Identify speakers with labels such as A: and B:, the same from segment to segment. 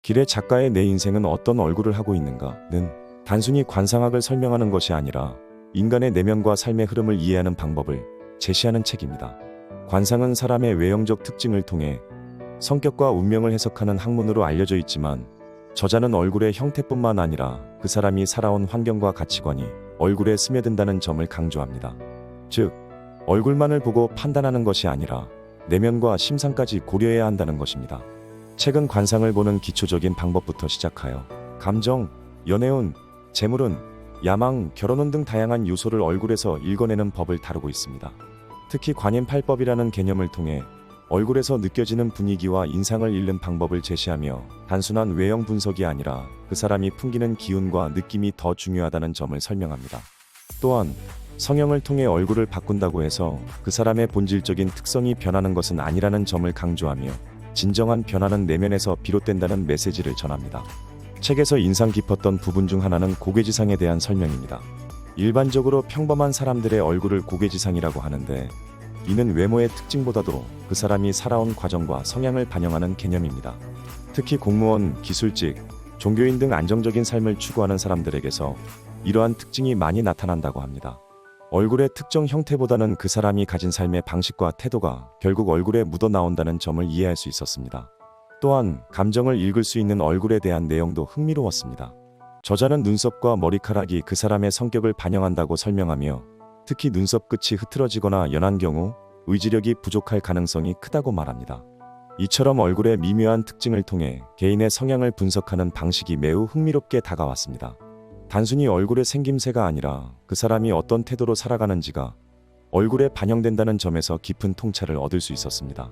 A: 길의 작가의 내 인생은 어떤 얼굴을 하고 있는가는 단순히 관상학을 설명하는 것이 아니라 인간의 내면과 삶의 흐름을 이해하는 방법을 제시하는 책입니다. 관상은 사람의 외형적 특징을 통해 성격과 운명을 해석하는 학문으로 알려져 있지만 저자는 얼굴의 형태뿐만 아니라 그 사람이 살아온 환경과 가치관이 얼굴에 스며든다는 점을 강조합니다. 즉, 얼굴만을 보고 판단하는 것이 아니라 내면과 심상까지 고려해야 한다는 것입니다. 책은 관상을 보는 기초적인 방법부터 시작하여 감정, 연애운, 재물운, 야망, 결혼운 등 다양한 요소를 얼굴에서 읽어내는 법을 다루고 있습니다. 특히 관인팔법이라는 개념을 통해 얼굴에서 느껴지는 분위기와 인상을 읽는 방법을 제시하며 단순한 외형 분석이 아니라 그 사람이 풍기는 기운과 느낌이 더 중요하다는 점을 설명합니다. 또한 성형을 통해 얼굴을 바꾼다고 해서 그 사람의 본질적인 특성이 변하는 것은 아니라는 점을 강조하며 진정한 변화는 내면에서 비롯된다는 메시지를 전합니다. 책에서 인상 깊었던 부분 중 하나는 고개지상에 대한 설명입니다. 일반적으로 평범한 사람들의 얼굴을 고개지상이라고 하는데 이는 외모의 특징보다도 그 사람이 살아온 과정과 성향을 반영하는 개념입니다. 특히 공무원, 기술직, 종교인 등 안정적인 삶을 추구하는 사람들에게서 이러한 특징이 많이 나타난다고 합니다. 얼굴의 특정 형태보다는 그 사람이 가진 삶의 방식과 태도가 결국 얼굴에 묻어나온다는 점을 이해할 수 있었습니다. 또한 감정을 읽을 수 있는 얼굴에 대한 내용도 흥미로웠습니다. 저자는 눈썹과 머리카락이 그 사람의 성격을 반영한다고 설명하며 특히 눈썹 끝이 흐트러지거나 연한 경우 의지력이 부족할 가능성이 크다고 말합니다. 이처럼 얼굴의 미묘한 특징을 통해 개인의 성향을 분석하는 방식이 매우 흥미롭게 다가왔습니다. 단순히 얼굴의 생김새가 아니라 그 사람이 어떤 태도로 살아가는지가 얼굴에 반영된다는 점에서 깊은 통찰을 얻을 수 있었습니다.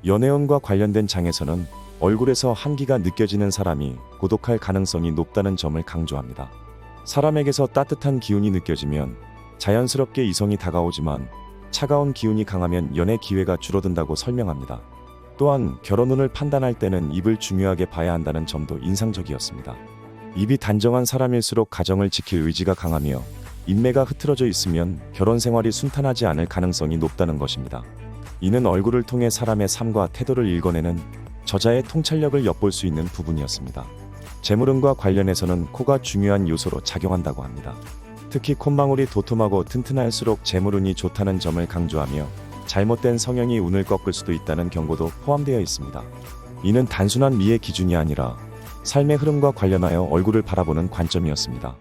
A: 연애운과 관련된 장에서는 얼굴에서 한기가 느껴지는 사람이 고독할 가능성이 높다는 점을 강조합니다. 사람에게서 따뜻한 기운이 느껴지면 자연스럽게 이성이 다가오지만 차가운 기운이 강하면 연애 기회가 줄어든다고 설명합니다. 또한 결혼운을 판단할 때는 입을 중요하게 봐야 한다는 점도 인상적이었습니다. 입이 단정한 사람일수록 가정을 지킬 의지가 강하며 인매가 흐트러져 있으면 결혼 생활이 순탄하지 않을 가능성이 높다는 것입니다. 이는 얼굴을 통해 사람의 삶과 태도를 읽어내는 저자의 통찰력을 엿볼 수 있는 부분이었습니다. 재물운과 관련해서는 코가 중요한 요소로 작용한다고 합니다. 특히 콧망울이 도톰하고 튼튼할수록 재물운이 좋다는 점을 강조하며 잘못된 성형이 운을 꺾을 수도 있다는 경고도 포함되어 있습니다. 이는 단순한 미의 기준이 아니라 삶의 흐름과 관련하여 얼굴을 바라보는 관점이었습니다.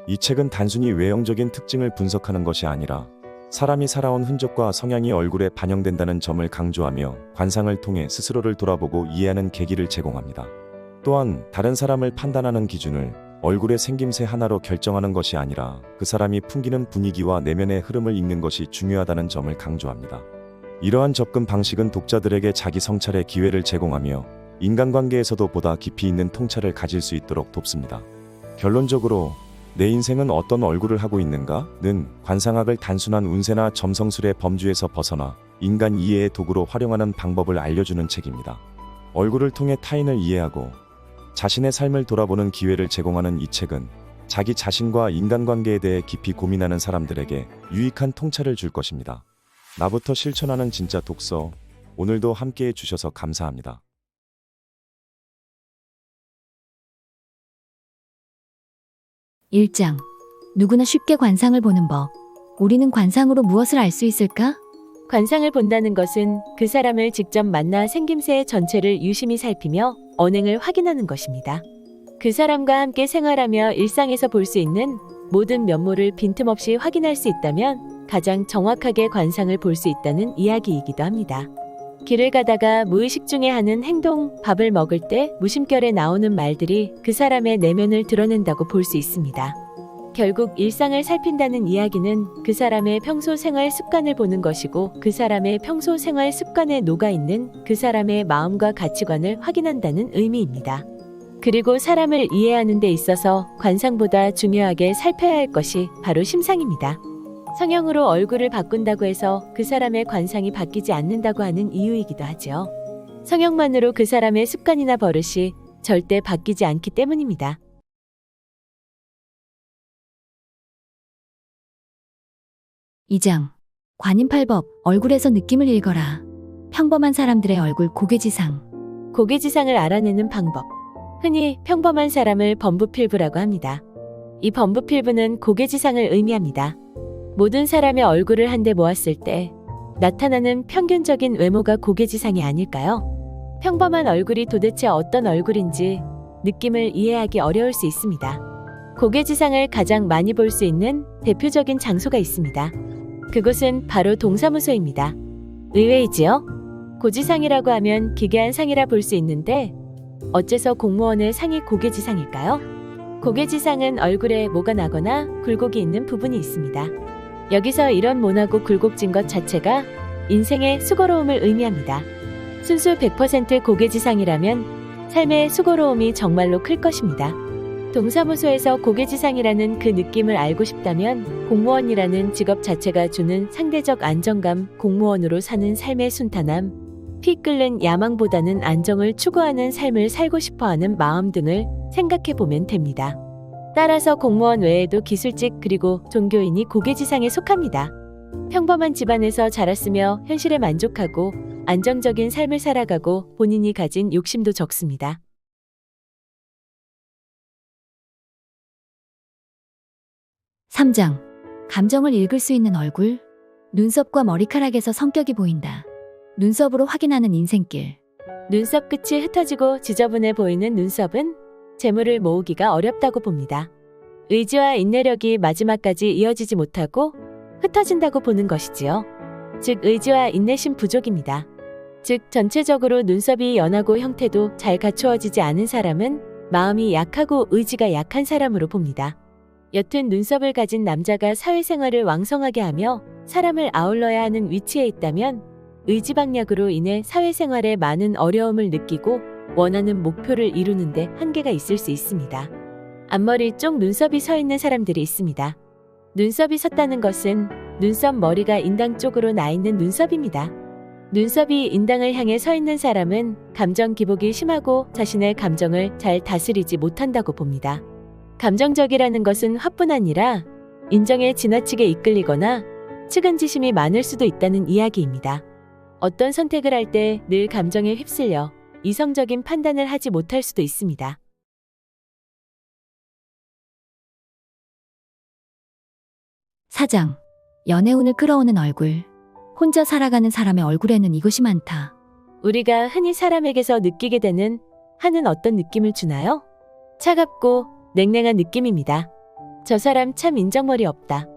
A: 이 책은 단순히 외형적인 특징을 분석하는 것이 아니라 사람이 살아온 흔적과 성향이 얼굴에 반영된다는 점을 강조하며 관상을 통해 스스로를 돌아보고 이해하는 계기를 제공합니다. 또한 다른 사람을 판단하는 기준을 얼굴의 생김새 하나로 결정하는 것이 아니라 그 사람이 풍기는 분위기와 내면의 흐름을 읽는 것이 중요하다는 점을 강조합니다. 이러한 접근 방식은 독자들에게 자기 성찰의 기회를 제공하며 인간관계에서도 보다 깊이 있는 통찰을 가질 수 있도록 돕습니다. 결론적으로 내 인생은 어떤 얼굴을 하고 있는가는 관상학을 단순한 운세나 점성술의 범주에서 벗어나 인간 이해의 도구로 활용하는 방법을 알려주는 책입니다. 얼굴을 통해 타인을 이해하고 자신의 삶을 돌아보는 기회를 제공하는 이 책은 자기 자신과 인간관계에 대해 깊이 고민하는 사람들에게 유익한 통찰을 줄 것입니다. 나부터 실천하는 진짜 독서, 오늘도 함께해 주셔서 감사합니다.
B: 1장. 누구나 쉽게 관상을 보는 법. 우리는 관상으로 무엇을 알 수 있을까?
C: 관상을 본다는 것은 그 사람을 직접 만나 생김새의 전체를 유심히 살피며 언행을 확인하는 것입니다. 그 사람과 함께 생활하며 일상에서 볼 수 있는 모든 면모를 빈틈없이 확인할 수 있다면 가장 정확하게 관상을 볼 수 있다는 이야기이기도 합니다. 길을 가다가 무의식 중에 하는 행동, 밥을 먹을 때 무심결에 나오는 말들이 그 사람의 내면을 드러낸다고 볼 수 있습니다. 결국 일상을 살핀다는 이야기는 그 사람의 평소 생활 습관을 보는 것이고 그 사람의 평소 생활 습관에 녹아있는 그 사람의 마음과 가치관을 확인한다는 의미입니다. 그리고 사람을 이해하는 데 있어서 관상보다 중요하게 살펴야 할 것이 바로 심상입니다. 성형으로 얼굴을 바꾼다고 해서 그 사람의 관상이 바뀌지 않는다고 하는 이유이기도 하죠. 성형만으로 그 사람의 습관이나 버릇이 절대 바뀌지 않기 때문입니다.
B: 2장. 관인팔법. 얼굴에서 느낌을 읽어라. 평범한 사람들의 얼굴 고개지상.
C: 고개지상을 알아내는 방법. 흔히 평범한 사람을 범부필부라고 합니다. 이 범부필부는 고개지상을 의미합니다. 모든 사람의 얼굴을 한데 모았을 때 나타나는 평균적인 외모가 고개지상이 아닐까요? 평범한 얼굴이 도대체 어떤 얼굴인지 느낌을 이해하기 어려울 수 있습니다. 고개지상을 가장 많이 볼 수 있는 대표적인 장소가 있습니다. 그곳은 바로 동사무소입니다. 의외이지요? 고지상이라고 하면 기괴한 상이라 볼 수 있는데 어째서 공무원의 상이 고개지상일까요? 고개지상은 얼굴에 모가 나거나 굴곡이 있는 부분이 있습니다. 여기서 이런 모나고 굴곡진 것 자체가 인생의 수고로움을 의미합니다. 순수 100% 고개지상이라면 삶의 수고로움이 정말로 클 것입니다. 동사무소에서 고개지상이라는 그 느낌을 알고 싶다면 공무원이라는 직업 자체가 주는 상대적 안정감, 공무원으로 사는 삶의 순탄함, 피 끓는 야망보다는 안정을 추구하는 삶을 살고 싶어하는 마음 등을 생각해 보면 됩니다. 따라서 공무원 외에도 기술직 그리고 종교인이 고개지상에 속합니다. 평범한 집안에서 자랐으며 현실에 만족하고 안정적인 삶을 살아가고 본인이 가진 욕심도 적습니다.
B: 3장. 감정을 읽을 수 있는 얼굴. 눈썹과 머리카락에서 성격이 보인다. 눈썹으로 확인하는 인생길.
C: 눈썹 끝이 흩어지고 지저분해 보이는 눈썹은 재물을 모으기가 어렵다고 봅니다. 의지와 인내력이 마지막까지 이어지지 못하고 흩어진다고 보는 것이지요. 즉 의지와 인내심 부족입니다. 즉 전체적으로 눈썹이 연하고 형태도 잘 갖추어지지 않은 사람은 마음이 약하고 의지가 약한 사람으로 봅니다. 옅은 눈썹을 가진 남자가 사회생활을 왕성하게 하며 사람을 아울러야 하는 위치에 있다면 의지박약으로 인해 사회생활에 많은 어려움을 느끼고 원하는 목표를 이루는데 한계가 있을 수 있습니다. 앞머리 쪽 눈썹이 서 있는 사람들이 있습니다. 눈썹이 섰다는 것은 눈썹 머리가 인당 쪽으로 나 있는 눈썹입니다. 눈썹이 인당을 향해 서 있는 사람은 감정 기복이 심하고 자신의 감정을 잘 다스리지 못한다고 봅니다. 감정적이라는 것은 화뿐 아니라 인정에 지나치게 이끌리거나 측은지심이 많을 수도 있다는 이야기입니다. 어떤 선택을 할 때 늘 감정에 휩쓸려 이성적인 판단을 하지 못할 수도 있습니다.
B: 4장. 연애운을 끌어오는 얼굴. 혼자 살아가는 사람의 얼굴에는 이것이 많다.
C: 우리가 흔히 사람에게서 느끼게 되는 하는 어떤 느낌을 주나요? 차갑고 냉랭한 느낌입니다. 저 사람 참 인정머리 없다.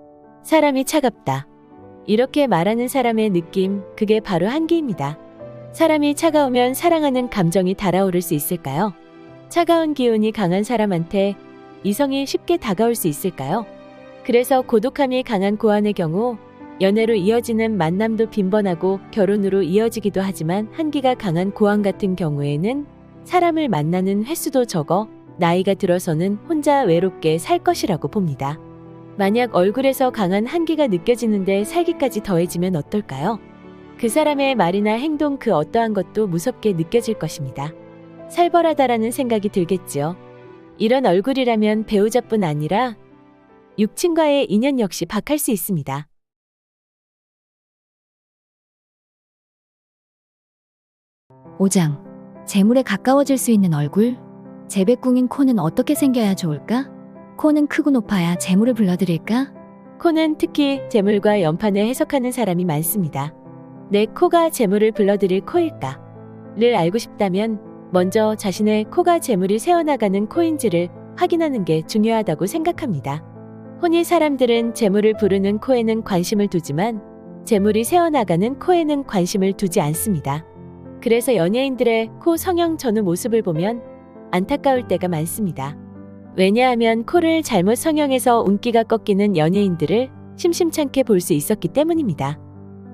C: 사람이 차갑다. 이렇게 말하는 사람의 느낌, 그게 바로 한기입니다. 사람이 차가우면 사랑하는 감정이 달아오를 수 있을까요? 차가운 기운이 강한 사람한테 이성이 쉽게 다가올 수 있을까요? 그래서 고독함이 강한 고안의 경우 연애로 이어지는 만남도 빈번하고 결혼으로 이어지기도 하지만 한기가 강한 고안 같은 경우에는 사람을 만나는 횟수도 적어 나이가 들어서는 혼자 외롭게 살 것이라고 봅니다. 만약 얼굴에서 강한 한기가 느껴지는데 살기까지 더해지면 어떨까요? 그 사람의 말이나 행동 그 어떠한 것도 무섭게 느껴질 것입니다. 살벌하다라는 생각이 들겠지요. 이런 얼굴이라면 배우자뿐 아니라 육친과의 인연 역시 박할 수 있습니다.
B: 5장. 재물에 가까워질 수 있는 얼굴. 재배궁인 코는 어떻게 생겨야 좋을까? 코는 크고 높아야 재물을 불러들일까?
C: 코는 특히 재물과 연판을 해석하는 사람이 많습니다. 내 코가 재물을 불러들일 코일까? 를 알고 싶다면 먼저 자신의 코가 재물이 새어나가는 코인지를 확인하는 게 중요하다고 생각합니다. 흔히 사람들은 재물을 부르는 코에는 관심을 두지만 재물이 새어나가는 코에는 관심을 두지 않습니다. 그래서 연예인들의 코 성형 전후 모습을 보면 안타까울 때가 많습니다. 왜냐하면 코를 잘못 성형해서 운기가 꺾이는 연예인들을 심심찮게 볼 수 있었기 때문입니다.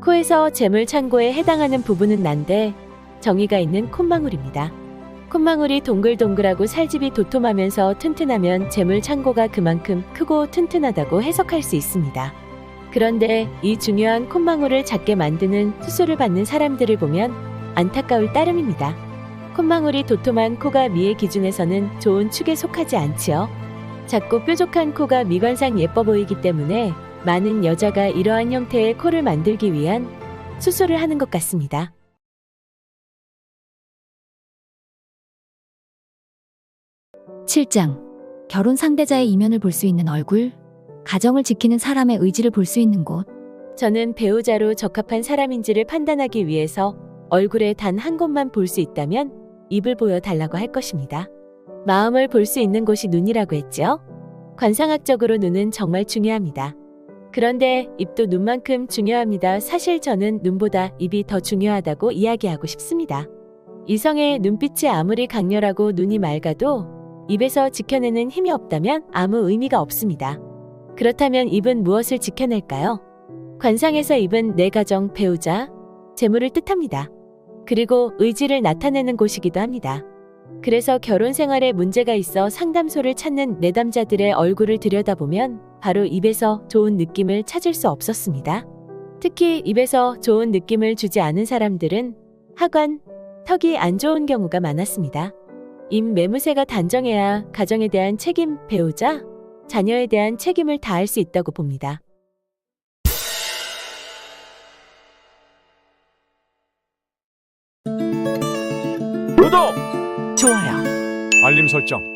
C: 코에서 재물 창고에 해당하는 부분은 난데 정의가 있는 콧망울입니다. 콧망울이 동글동글하고 살집이 도톰하면서 튼튼하면 재물 창고가 그만큼 크고 튼튼하다고 해석할 수 있습니다. 그런데 이 중요한 콧망울을 작게 만드는 수술을 받는 사람들을 보면 안타까울 따름입니다. 콧망울이 도톰한 코가 미의 기준에서는 좋은 축에 속하지 않지요. 작고 뾰족한 코가 미관상 예뻐 보이기 때문에 많은 여자가 이러한 형태의 코를 만들기 위한 수술을 하는 것 같습니다.
B: 7장. 결혼 상대자의 이면을 볼 수 있는 얼굴. 가정을 지키는 사람의 의지를 볼 수 있는 곳.
C: 저는 배우자로 적합한 사람인지를 판단하기 위해서 얼굴에 단 한 곳만 볼 수 있다면 입을 보여달라고 할 것입니다. 마음을 볼 수 있는 곳이 눈이라고 했죠? 관상학적으로 눈은 정말 중요합니다. 그런데 입도 눈만큼 중요합니다. 사실 저는 눈보다 입이 더 중요하다고 이야기하고 싶습니다. 이성의 눈빛이 아무리 강렬하고 눈이 맑아도 입에서 지켜내는 힘이 없다면 아무 의미가 없습니다. 그렇다면 입은 무엇을 지켜낼까요? 관상에서 입은 내 가정, 배우자, 재물을 뜻합니다. 그리고 의지를 나타내는 곳이기도 합니다. 그래서 결혼 생활에 문제가 있어 상담소를 찾는 내담자들의 얼굴을 들여다보면 바로 입에서 좋은 느낌을 찾을 수 없었습니다. 특히 입에서 좋은 느낌을 주지 않은 사람들은 하관, 턱이 안 좋은 경우가 많았습니다. 입 매무새가 단정해야 가정에 대한 책임, 배우자, 자녀에 대한 책임을 다할 수 있다고 봅니다.
D: 구독!
E: 좋아요.
D: 알림 설정.